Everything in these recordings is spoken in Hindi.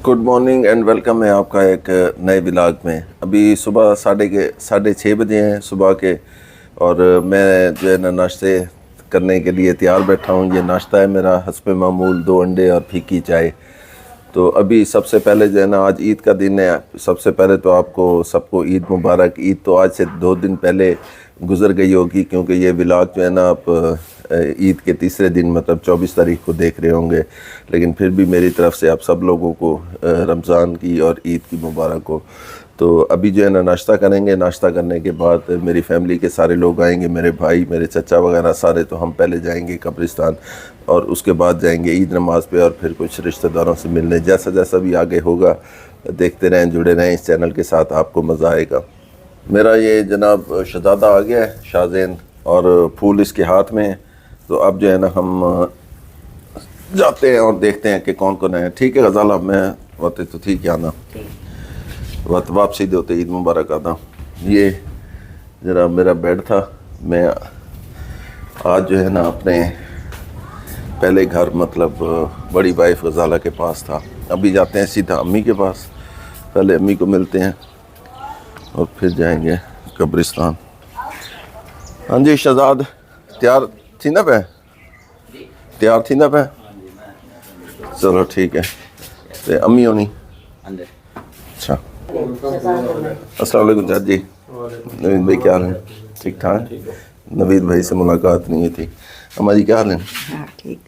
गुड मॉर्निंग एंड वेलकम है आपका एक नए व्लॉग में। अभी सुबह 6:30 बजे हैं सुबह के, और मैं जो है ना नाश्ते करने के लिए तैयार बैठा हूँ। ये नाश्ता है मेरा हस्ब मामूल, 2 अंडे और फीकी चाय। तो अभी सबसे पहले जो है ना, आज ईद का दिन है। सबसे पहले तो आपको सबको ईद मुबारक। ईद तो आज से 2 दिन पहले गुज़र गई होगी, क्योंकि ये व्लॉग जो है ना आप ईद के तीसरे दिन मतलब 24 तारीख को देख रहे होंगे। लेकिन फिर भी मेरी तरफ से आप सब लोगों को रमज़ान की और ईद की मुबारक हो। तो अभी जो है ना नाश्ता करेंगे। नाश्ता करने के बाद मेरी फैमिली के सारे लोग आएंगे, मेरे भाई, मेरे चचा वगैरह सारे। तो हम पहले जाएंगे कब्रिस्तान और उसके बाद जाएंगे ईद नमाज़ पे, और फिर कुछ रिश्तेदारों से मिलने। जैसा जैसा भी आगे होगा देखते रहें, जुड़े रहें इस चैनल के साथ, आपको मज़ा आएगा। मेरा ये जनाब शहज़ादा आ गया है, शाहज़ैन, और फूल इसके हाथ में है। तो अब जो है ना हम जाते हैं और देखते हैं कि कौन कौन है। ठीक है गज़ाला, मैं वाते तो ठीक है आना वत वापसी दे होते ईद मुबारक आदा। ये ज़रा मेरा बेड था। मैं आज जो है ना अपने पहले घर मतलब बड़ी वाइफ गज़ाला के पास था। अभी जाते हैं सीधा अम्मी के पास। पहले अम्मी को मिलते हैं और फिर जाएंगे कब्रिस्तान। हाँ जी शहजाद, तैयार थी ना पे? तैयार थी ना पे? चलो ठीक है। तो अम्मी होनी अच्छा। अस्सलाम वालेकुम चाचा जी। नवीद भाई क्या हाल है? ठीक ठाक। नवीद भाई से मुलाकात नहीं हुई थी। अम्मा जी क्या हाल है? ठीक।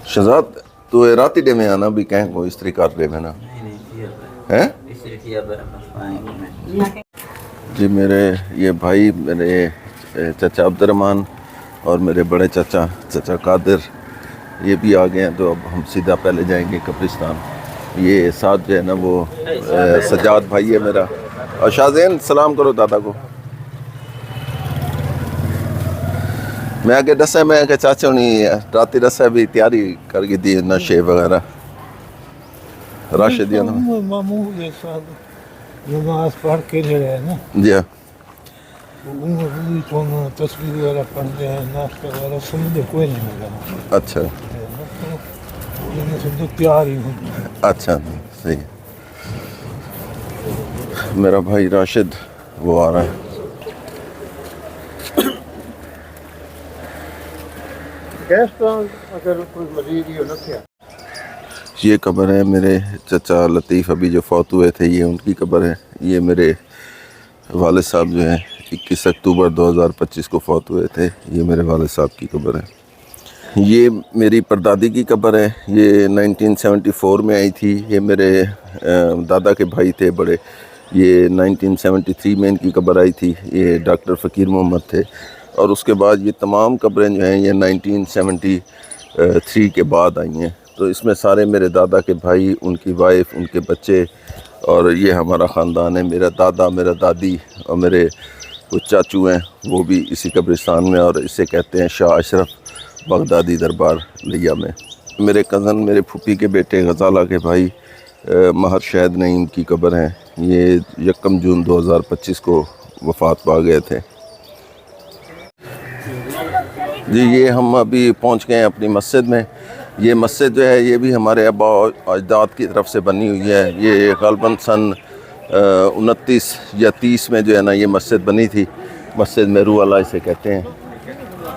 शहजाद तो रात डे में आना भी कहें को इस तरीका कर में ना है जी। मेरे ये भाई, मेरे चाचा अब्दुर्रहमान और मेरे बड़े चाचा कादिर, ये भी आ गए हैं। तो अब हम सीधा पहले जाएंगे कब्रिस्तान। ये साथ जो है ना वो सजाद भाई है मेरा। और शाहज़ैन सलाम करो दादा को। मैं आगे दसा, मैं आगे चाचा नहीं राती दसा भी तैयारी करके दी नशे वगैरह राशिद ना मामू के साथ नमाज पढ़ के ले रहे हैं ना जी हाँ। तस्वीर वगैरह पढ़ते हैं, नाश्ता वगैरह समझे कोई नहीं मिला। अच्छा समझो तैयार ही हूँ। अच्छा सही है। मेरा भाई राशिद वो आ रहा है। अगर कोई मरीज ही हो ना क्या। ये कब्र है मेरे चचा लतीफ़, अभी जो फौत हुए थे, ये उनकी कब्र है। ये मेरे वालिद साहब जो हैं 21 अक्टूबर 2025 को फौत हुए थे। ये मेरे वालिद साहब की कब्र है। ये मेरी परदादी की कब्र है। ये 1974 में आई थी। ये मेरे दादा के भाई थे बड़े। ये 1973 में इनकी कब्र आई थी। ये डॉक्टर फ़कीर मोहम्मद थे। और उसके बाद ये तमाम कब्रें जो हैं ये 1973 के बाद आई हैं। तो इसमें सारे मेरे दादा के भाई, उनकी वाइफ, उनके बच्चे, और ये हमारा ख़ानदान है। मेरा दादा, मेरा दादी और मेरे कुछ चाचू हैं, वो भी इसी कब्रिस्तान में, और इसे कहते हैं शाह अशरफ बगदादी दरबार लिया में। मेरे कज़न, मेरे फूफी के बेटे गज़ाला के भाई महर शहद नईम की कब्र है। ये 1 जून 2025 को वफ़ात पा गए थे जी। ये हम अभी पहुंच गए हैं अपनी मस्जिद में। ये मस्जिद जो है ये भी हमारे अब्बा अजदाद की तरफ से बनी हुई है। ये ग़ालिबन सन 29 या 30 में जो है ना ये मस्जिद बनी थी। मस्जिद मेरू वाला इसे कहते हैं।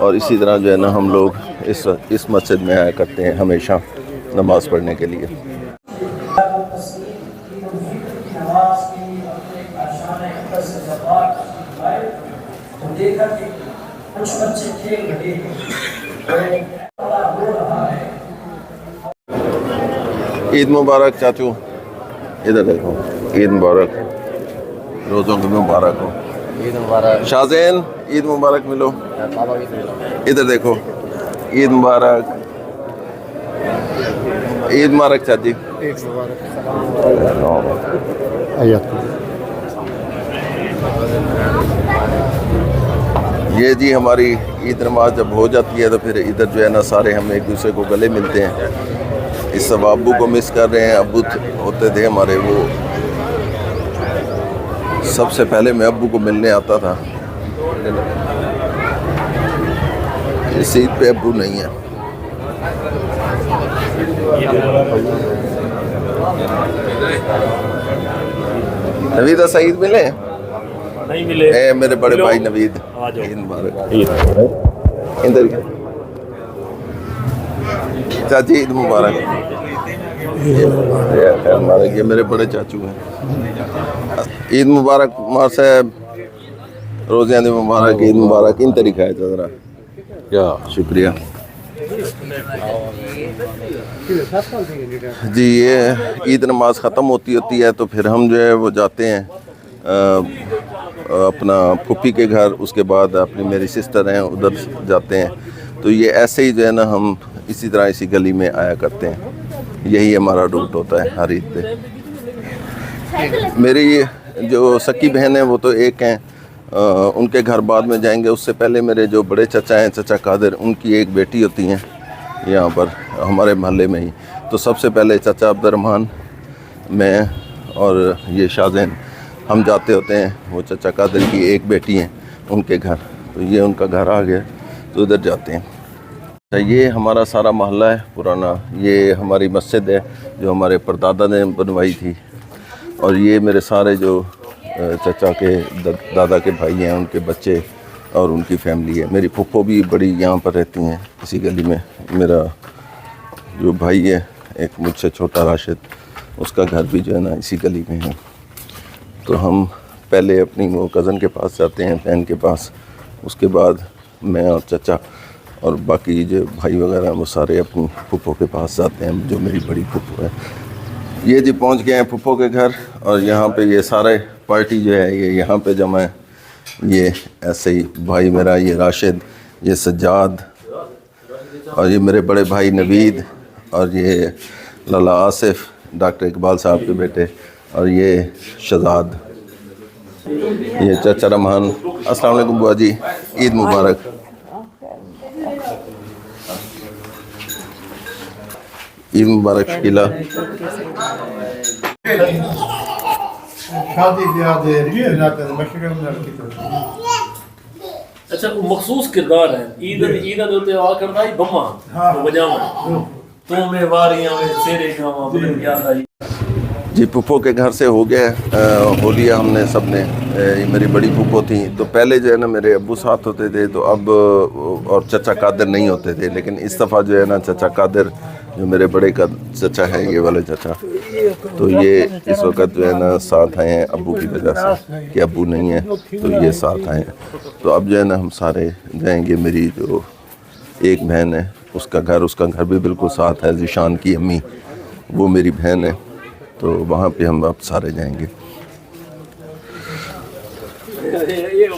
और इसी तरह जो है ना हम लोग इस मस्जिद में आया करते हैं हमेशा नमाज़ पढ़ने के लिए। ईद मुबारक चाचू, इधर देखो। ईद मुबारक, रोज़ों की मुबारक हो। ईद मुबारक। शाहज़ैन ईद मुबारक मिलो। इधर देखो, ईद मुबारक, ईद मुबारक चाची। ये जी हमारी ईद नमाज जब हो जाती है तो फिर इधर जो है ना सारे हम एक दूसरे को गले मिलते हैं। इस सब अब्बू को मिस कर रहे हैं। अब्बू होते थे हमारे, वो सबसे पहले मैं अब्बू को मिलने आता था। इस ईद पे अब्बू नहीं है। सईद मिले नहीं मिले। ए मेरे बड़े भाई नवीद, आ जाओ। ईद मुबारक। इधर चाची ईद मुबारक। खैर मुबारक, ये मेरे बड़े चाचू हैं। ईद मुबारक मार साहब, रोज़ियां दी मुबारक, ईद मुबारक। इन तरीका है जरा, क्या शुक्रिया जी। ये ईद नमाज ख़त्म होती है तो फिर हम जो है वो जाते हैं अपना फूफी के घर, उसके बाद अपनी मेरी सिस्टर हैं उधर जाते हैं। तो ये ऐसे ही जो है ना हम इसी तरह इसी गली में आया करते हैं, यही हमारा रूट होता है हर ईद पे। मेरी जो सकी बहन है वो तो एक हैं, उनके घर बाद में जाएंगे। उससे पहले मेरे जो बड़े चचा हैं, चचा कादिर, उनकी एक बेटी होती हैं यहाँ पर हमारे मोहल्ले में ही। तो सबसे पहले चचा अब्दुर्रहमान, मैं और ये शाहजैन हम जाते होते हैं वो चचा कादिर की एक बेटी हैं उनके घर। तो ये उनका घर आ गया तो उधर जाते हैं। तो ये हमारा सारा मोहल्ला है पुराना। ये हमारी मस्जिद है जो हमारे परदादा ने बनवाई थी। और ये मेरे सारे जो चचा के दादा के भाई हैं, उनके बच्चे और उनकी फैमिली है। मेरी फुप्पो भी बड़ी यहाँ पर रहती हैं इसी गली में। मेरा जो भाई है एक मुझसे छोटा राशिद, उसका घर भी जो है ना इसी गली में है। तो हम पहले अपनी वो कज़न के पास जाते हैं, बहन के पास, उसके बाद मैं और चचा और बाकी जो भाई वगैरह वो सारे अपनी फुप्पो के पास जाते हैं, जो मेरी बड़ी फुप्पो है। ये जी पहुंच गए हैं फुप्पो के घर और यहाँ पे ये सारे पार्टी जो है ये यहाँ पे जमा है। ये ऐसे ही भाई मेरा ये राशिद, ये सज्जाद और ये मेरे बड़े भाई नवीद और ये लाला आसिफ, डॉक्टर इकबाल साहब के बेटे, और ये शहजाद, ये चाचा रहमान। अस्सलाम वालेकुम बुआ जी, ईद मुबारक। ईद मुबारक शकीला। शादी ब्याह दे इलाके दे मशहूर लड़की तो अच्छा वो मखसूस किरदार है ईद दे उत्ते आ करदा ही बम्मा तो बजावा तू में वारियां में सेरे गावा बड़े प्यार आई। जी पुप्पो के घर से हो गया हो लिया हमने सब ने। ये मेरी बड़ी पुप्पो थी तो पहले जो है ना मेरे अब्बू साथ होते थे, तो अब और चचा कादिर नहीं होते थे। लेकिन इस दफ़ा जो है ना चचा कादिर जो मेरे बड़े का चचा है, ये वाले चचा, तो ये इस वक्त जो है ना साथ आए हैं अब्बू की वजह से कि अब्बू नहीं है तो ये साथ आए हैं। तो अब जो है ना हम सारे जाएंगे। मेरी जो एक बहन है उसका घर भी बिल्कुल साथ है, ज़ीशान की अम्मी, वो मेरी बहन है, तो वहाँ पे हम अब सारे जाएंगे।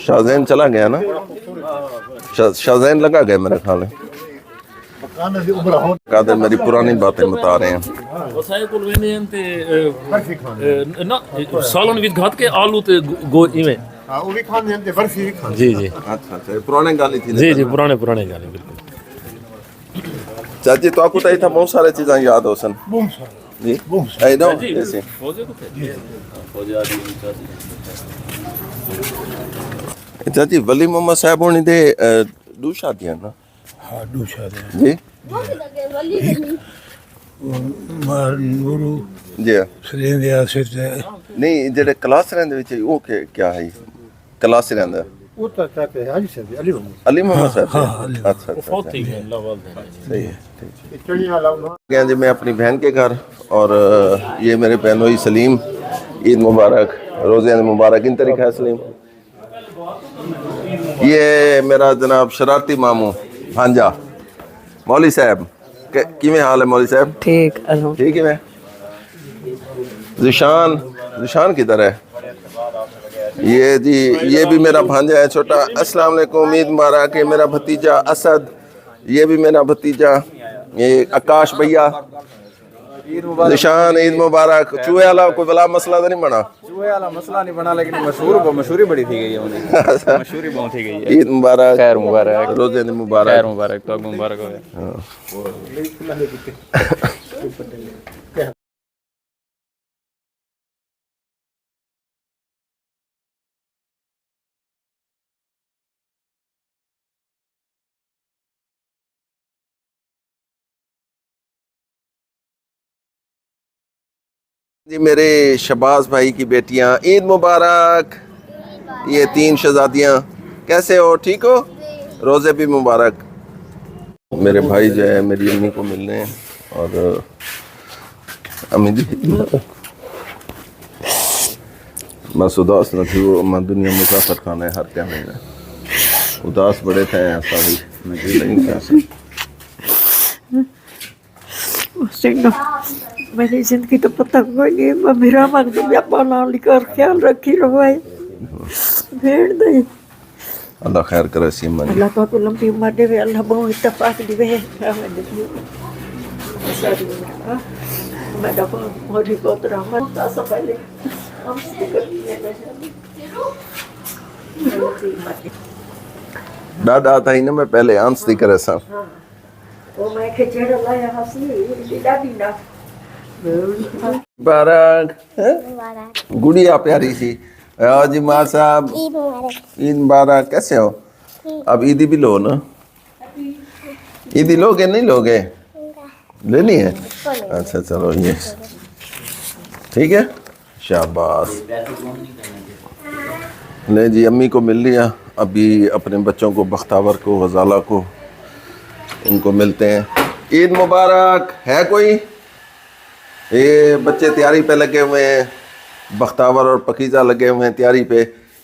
शाहजैन चला गया ना, शाहजैन लगा गया मेरे ख्याल है। कादिर मेरी पुरानी बातें बता रहे हैं। वसाए कुल वेने ते ना सालन विच घात के आलू ते गो इवें हां वो भी खाने हैं ते बर्फी भी खाने। जी जी अच्छा अच्छा, पुराने गाली थी। जी जी पुराने गाने बिल्कुल। चाची तो आपको तो था बहुत सारे चीज़ें याद हो सन बूम सा जी। बूम आई नो जी ऐसे फौजे को थे फौजे आदि चाची वली मोहम्मद साहब होनी दे दो शादियां ना। हां दो शादी जी मार नूरू जी सलीम दिया से नहीं जेडे क्लास रहंदे विच वो क्या है क्लास रहंदा वो तो कहते हैं अली से अली मोहम्मद साहब। हाँ, अली अच्छा अच्छा फौत थी गए अल्लाह वाल सही है ठीक। चिड़िया लाऊं गया जी मैं अपनी बहन के घर और ये मेरे बहनोई सलीम, ईद मुबारक, रोज़े मुबारक। इन तरीका है सलीम। ये मेरा जनाब शरारती मामू भांजा मौली साहब, किमें हाल है मौली साहब? ठीक ठीक है। मैं ज़ीशान किधर है? ये जी ये भी मेरा भांजा है छोटा। अस्सलाम वालेकुम, ईद मुबारक। ये मेरा भतीजा असद, ये भी मेरा भतीजा, ये आकाश भैया। निशान ईद मुबारक। चूहे वाला कोई बला मसला तो नहीं बना? चूहे वाला मसला नहीं बना, लेकिन मशहूरी बड़ी थी गई है। मशहूरी बहुत थी गई है। ईद मुबारक, खैर मुबारक, रोज़े मुबारक, खैर मुबारक, तो मुबारक हो। जी मेरे शबाज भाई की बेटियां, ईद मुबारक। ये 3 शहजादियां, कैसे हो? ठीक हो? रोज़े भी मुबारक। मेरे भाई जो है मेरी अम्मी को मिलने हैं और अम्मी जी बस उदास न थी वो, अम्मा दुनिया मुसाफिर खाना है हर क्या महीना, उदास बड़े थे ऐसा भी नहीं कह सकता। मेरी जिंदगी तो पता कोई नहीं, मैं मेरा मकदूम अपना लिखकर ख्याल रखी रहो भाई, भेड़ दे अल्लाह खैर करे सीमा जी। अल्लाह तो आपको लंबी उम्र देवे, अल्लाह बहुत इत्तेफाक दिवे। मैं डबल मोरी को तरह तासा पहले हम से करनी है डाडा था ही ना, मैं पहले आंस दी करे सा वो मैं के चेहरा लाया हंसी लीला बिना मुबारक गुड़िया प्यारी सी। आओ जी माँ साहब, ईद मुबारक। कैसे हो? अब ईदी भी लो ना, ईदी लोगे नहीं लोगे? लेनी है? अच्छा चलो ये ठीक है, शाबाश। ले जी अम्मी को मिल लिया, अभी अपने बच्चों को बख्तावर को गजाला को उनको मिलते हैं। ईद मुबारक। है कोई? ये बच्चे तैयारी पे लगे हुए हैं, बख्तावर और पकीजा लगे हुए हैं तैयारी पे।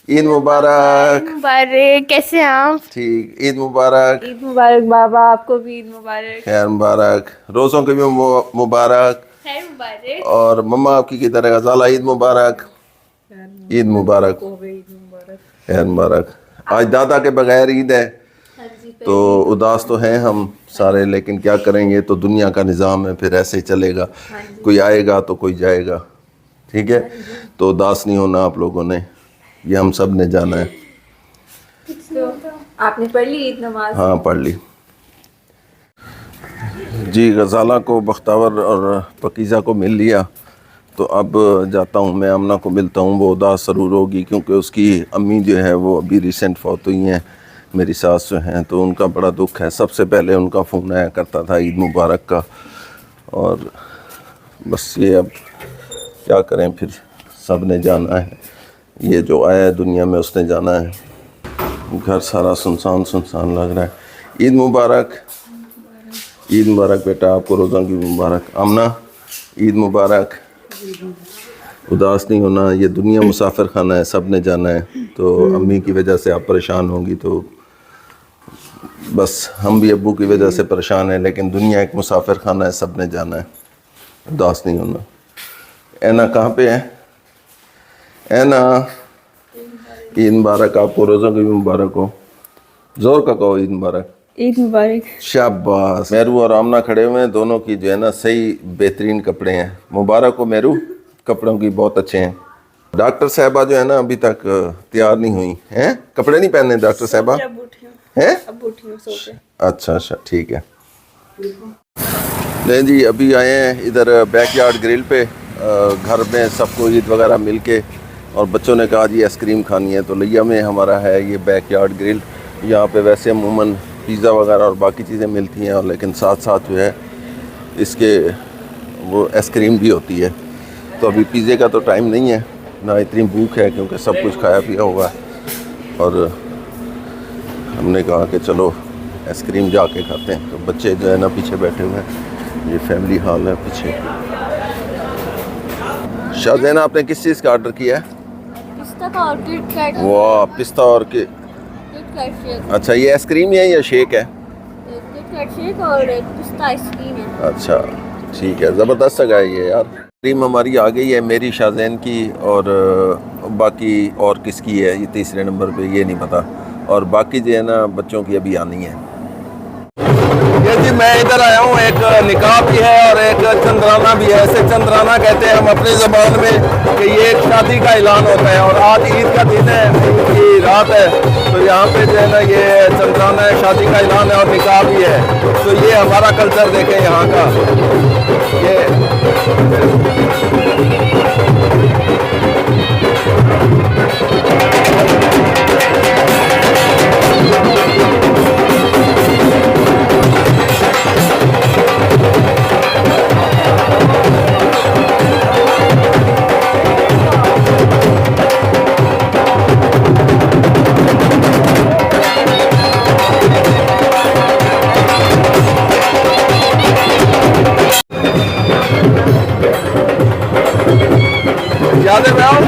ईद मुबारक। मुबारक। कैसे हैं आप? ठीक, ईद मुबारक। ईद मुबारक बाबा, आपको भी ईद मुबारक। खैर मुबारक, रोज़ों के भी मुबारक। खैर मुबारक। और मम्मा आपकी की तरह गजाला ईद मुबारक। ईद मुबारक, खैर मुबारक। आज दादा के बगैर ईद है तो उदास तो हैं हम सारे, लेकिन क्या करेंगे, तो दुनिया का निज़ाम है, फिर ऐसे ही चलेगा। कोई आएगा तो कोई जाएगा, ठीक है। तो उदास नहीं होना आप लोगों ने, ये हम सब ने जाना है। तो आपने पढ़ ली ईद नमाज? हाँ पढ़ ली जी। गजाला को बख्तावर और पकीज़ा को मिल लिया, तो अब जाता हूँ मैं आमना को मिलता हूँ। वो उदास ज़रूर होगी क्योंकि उसकी अम्मी जो है वो अभी रिसेंट फौत हुई हैं, मेरी सास जो हैं, तो उनका बड़ा दुख है। सबसे पहले उनका फ़ोन आया करता था ईद मुबारक का, और बस ये अब क्या करें, फिर सब ने जाना है। ये जो आया है दुनिया में उसने जाना है। घर सारा सुनसान सुनसान लग रहा है। ईद मुबारक। ईद मुबारक बेटा, आपको रोज़ा की मुबारक। आमना ईद मुबारक। उदास नहीं होना, ये दुनिया मुसाफिर खाना है, सब ने जाना है। तो अम्मी की वजह से आप परेशान होंगी, तो बस हम भी अब्बू की वजह से परेशान हैं, लेकिन दुनिया एक मुसाफिर खाना है, सब ने जाना है। उदास नहीं होना। ऐना कहाँ पे है? ऐना ईद मुबारक, आपको रोज़ों की भी मुबारक हो। ज़ोर का कहो ईद मुबारक। ईद मुबारक। शाबाश। मेरू और आमना खड़े हुए हैं, दोनों की जो है ना सही बेहतरीन कपड़े हैं। मुबारक हो मेरू, कपड़ों की बहुत अच्छे हैं। डॉक्टर साहबा जो है ना अभी तक तैयार नहीं हुई हैं, कपड़े नहीं पहने डॉक्टर साहबा हैं। अच्छा अच्छा ठीक है। नहीं जी अभी आए हैं इधर बैकयार्ड ग्रिल पे, घर में सबको ईद वगैरह मिल के, और बच्चों ने कहा जी आइसक्रीम खानी है, तो लिया में हमारा है ये बैकयार्ड ग्रिल। यहाँ पे वैसे अमूमन पिज़्ज़ा वगैरह और बाकी चीज़ें मिलती हैं, और लेकिन साथ साथ जो है इसके वो आइसक्रीम भी होती है। तो अभी पिज़्ज़े का तो टाइम नहीं है, ना इतनी भूख है क्योंकि सब कुछ खाया पिया हुआ है, और हमने कहा कि चलो आइसक्रीम जाके खाते हैं। तो बच्चे जो है ना पीछे बैठे हुए हैं, ये फैमिली हॉल है पीछे। शाहज़ैना आपने किस चीज़ का ऑर्डर किया है? पिस्ता का और किट कैट। वाह, पिस्ता और के किट कैट शेक। अच्छा ये आइसक्रीम है या शेक है? किट कैट शेक और पिस्ता आइसक्रीम है। अच्छा ठीक है, ज़बरदस्त जगह है ये यार। आइसक्रीम हमारी आ गई है, मेरी शाहज़ैन की, और बाकी और किसकी है ये तीसरे नंबर पे, ये नहीं पता। और बाकी जो है ना बच्चों की अभी आनी है। ये जी मैं इधर आया हूँ, एक निकाह भी है और एक चंद्राना भी है। ऐसे चंद्राना कहते हैं हम अपनी ज़बान में कि ये एक शादी का ऐलान होता है, और आज ईद का दिन है, ईद की रात है, तो यहाँ पे जो है ना ये चंद्राना है, शादी का ऐलान है और निकाह भी है। तो ये हमारा कल्चर देखें यहाँ का, ये शादी में आओ।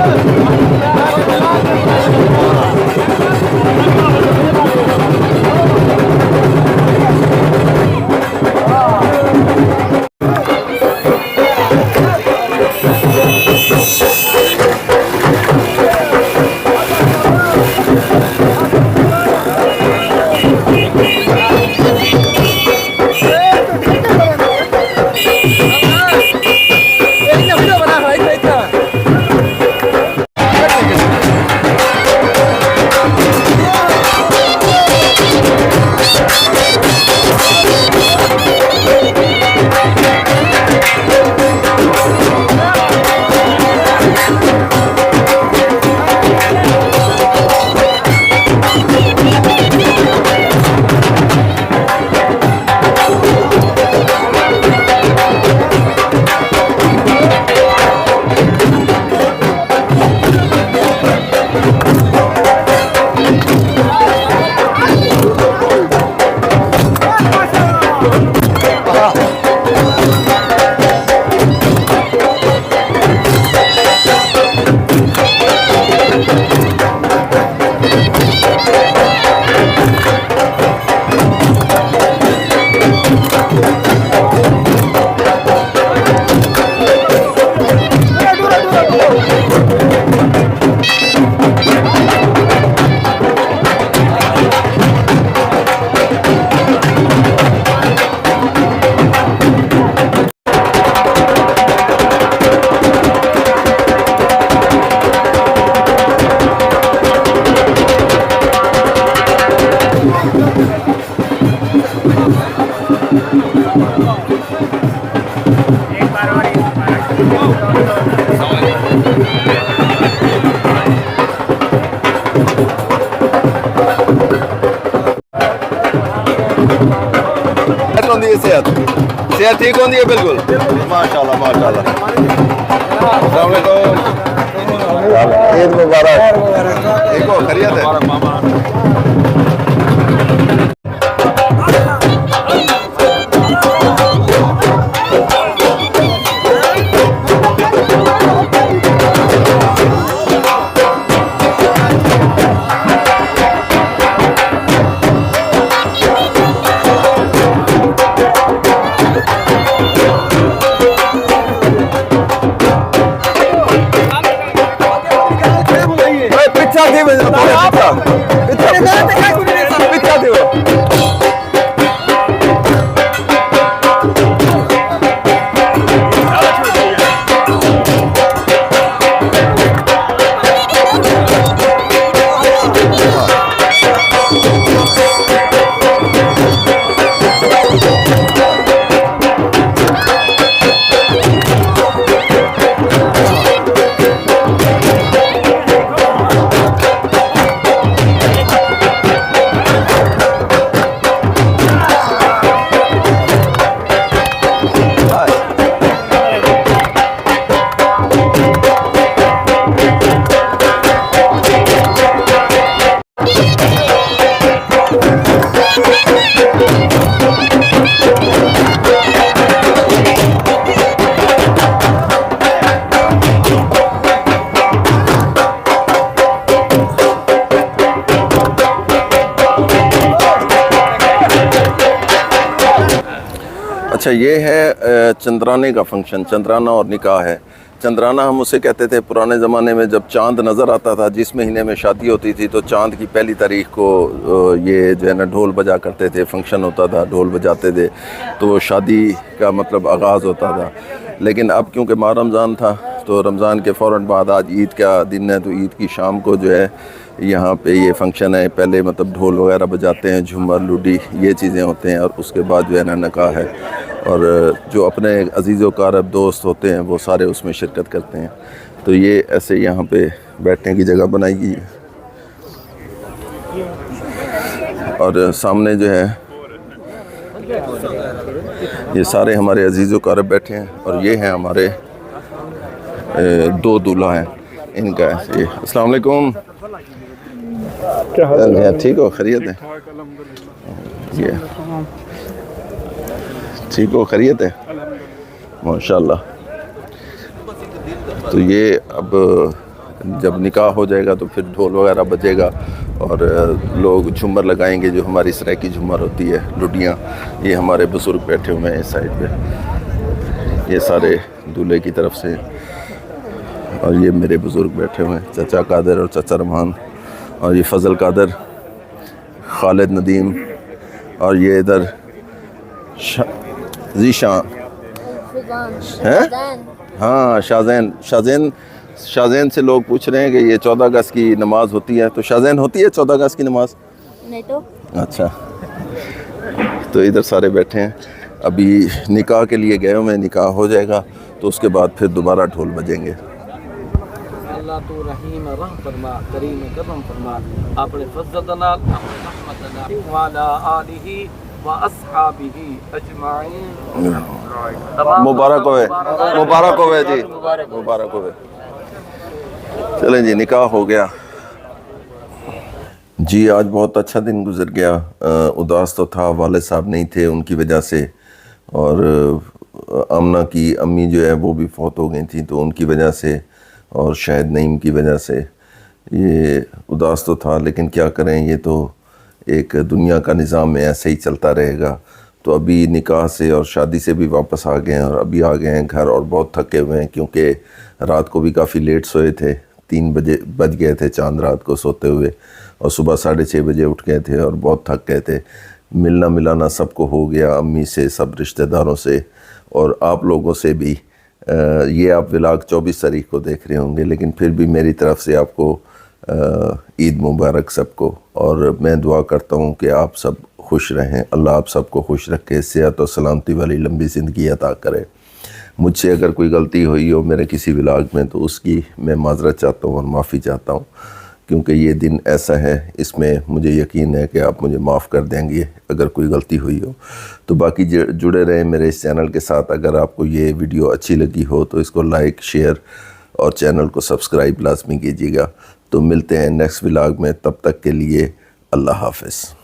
सेहत ठीक होती है बिल्कुल माशाल्लाह माशाल्लाह। अस्सलाम वालेकुम, ईद मुबारक। ठीक हो, खैरियत है? अच्छा, ये है चंद्राने का फंक्शन। चंद्राना और निकाह है। चंद्राना हम उसे कहते थे पुराने ज़माने में, जब चांद नज़र आता था, जिस महीने में शादी होती थी तो चांद की पहली तारीख को ये जो है ना ढोल बजा करते थे, फंक्शन होता था, ढोल बजाते थे, तो शादी का मतलब आगाज़ होता था। लेकिन अब क्योंकि माह रमज़ान था तो रमज़ान के फ़ौरन बाद आज ईद का दिन है, तो ईद की शाम को जो है यहाँ पे ये फंक्शन है। पहले मतलब ढोल वगैरह बजाते हैं, झूमर लुडी ये चीज़ें होते हैं, और उसके बाद जो है ना निकाह है, और जो अपने अजीज़ व कारब दोस्त होते हैं वो सारे उसमें शिरकत करते हैं। तो ये ऐसे यहाँ पे बैठने की जगह बनाई गई है, और सामने जो है ये सारे हमारे अजीज़ व कारब बैठे हैं, और ये हैं हमारे दो दूल्हा हैं इनका है ये। अस्सलाम वालेकुम, ठीक हो, खैरियत है? ये ठीक हो, खैरियत है? माशाल्लाह। तो ये अब जब निकाह हो जाएगा तो फिर ढोल वगैरह बजेगा और लोग झूमर लगाएंगे, जो हमारी सराइकी झूमर होती है, लुटियाँ। ये हमारे बुज़ुर्ग बैठे हुए हैं इस साइड पे, ये सारे दूल्हे की तरफ से, और ये मेरे बुज़ुर्ग बैठे हुए हैं, चाचा कादर और चाचा रहमान, और ये फ़ज़ल कादर, खालिद नदीम, और ये इधर ज़ीशान हैं, हाँ शाहज़ैन से लोग पूछ रहे हैं कि ये 14 अगस्त की नमाज़ होती है, तो शाहज़ैन होती है 14 अगस्त की नमाज़? नहीं तो अच्छा, तो इधर सारे बैठे हैं, अभी निकाह के लिए गए हुए हैं, निकाह हो जाएगा तो उसके बाद फिर दोबारा ढोल बजेंगे। अल्लाह तो रहीम रहम फरमा, करीम करम फरमा, अपने फज़ल नाल, अपने रहमत नाल, वाला आलिही व अस्हाबिही अजमाइन। मुबारक होवे, मुबारक होवे जी, मुबारक होवे। चलें जी, निकाह हो गया जी। आज बहुत अच्छा दिन गुजर गया। उदास तो था, वालिद साहब नहीं थे उनकी वजह से, और आमना की अम्मी जो है वो भी फौत हो गई थी, तो उनकी वजह से और शायद नईम की वजह से ये उदास तो था, लेकिन क्या करें, ये तो एक दुनिया का निज़ाम है, ऐसे ही चलता रहेगा। तो अभी निकाह से और शादी से भी वापस आ गए हैं और अभी आ गए हैं घर, और बहुत थके हुए हैं क्योंकि रात को भी काफ़ी लेट सोए थे, 3 बज गए थे चांद रात को सोते हुए, और सुबह 6:30 बजे उठ गए थे और बहुत थक गए थे। मिलना मिलाना सबको हो गया, अम्मी से, सब रिश्तेदारों से, और आप लोगों से भी। ये आप व्लॉग 24 तारीख को देख रहे होंगे, लेकिन फिर भी मेरी तरफ से आपको ईद मुबारक सबको, और मैं दुआ करता हूँ कि आप सब खुश रहें, अल्लाह आप सबको खुश रखे, सेहत और सलामती वाली लंबी ज़िंदगी अता करे। मुझसे अगर कोई गलती हुई हो मेरे किसी व्लॉग में तो उसकी मैं माज़रत चाहता हूँ और माफ़ी चाहता हूँ, क्योंकि ये दिन ऐसा है, इसमें मुझे यकीन है कि आप मुझे माफ़ कर देंगे अगर कोई गलती हुई हो। तो बाकी जुड़े रहें मेरे इस चैनल के साथ। अगर आपको ये वीडियो अच्छी लगी हो तो इसको लाइक, शेयर और चैनल को सब्सक्राइब लाजमी कीजिएगा। तो मिलते हैं नेक्स्ट व्लॉग में, तब तक के लिए अल्लाह हाफ़िज़।